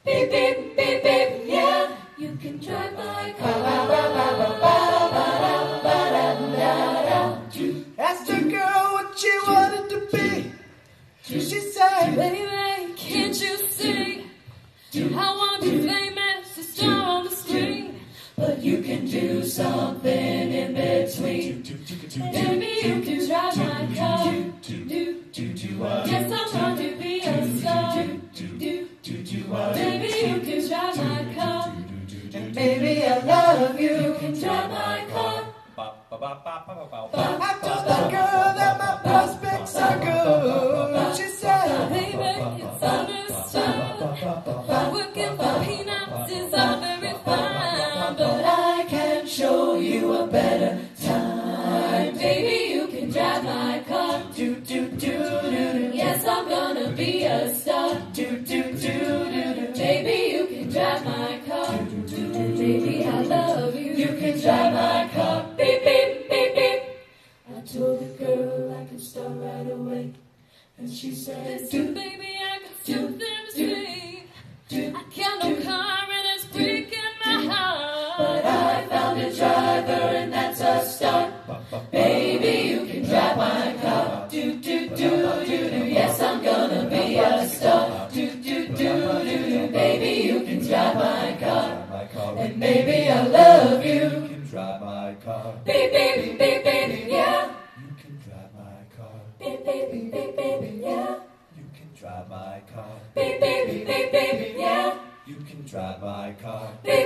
Beep, beep, beep, beep, yeah. You can drive my car. Asked a girl what she wanted to be. She said, Baby, can't you see? I want to be famous, a star on the screen. But you can do something in between. Baby, you can drive my car. Yes, I want to be a star. Baby, you can drive my car. and baby, I love you. You can drive my car. I told that girl that my prospects are good. She said, Baby, it's understood. Working for peanuts is all very fine, but I can show you a better time. Baby, you can drive my car. Yes, I'm gonna be a star. Baby, you can drive my car. Baby, I love you. You can drive my car. Beep, beep, beep, beep. I told the girl I could start right away. And she said, listen, baby, I got something to say. I got no car and it's breaking my heart. But I found a driver and that's a start. Baby, you can drive my car. Yes, I'm gonna be a star. Baby, you can drive my car. And baby, I love you. you can drive my car. Beep, beep, beep, beep, yeah. You can drive my car. Beep, beep, beep, beep, yeah. You can drive my car. Beep, beep, beep, beep, yeah. You can drive my car. Beep,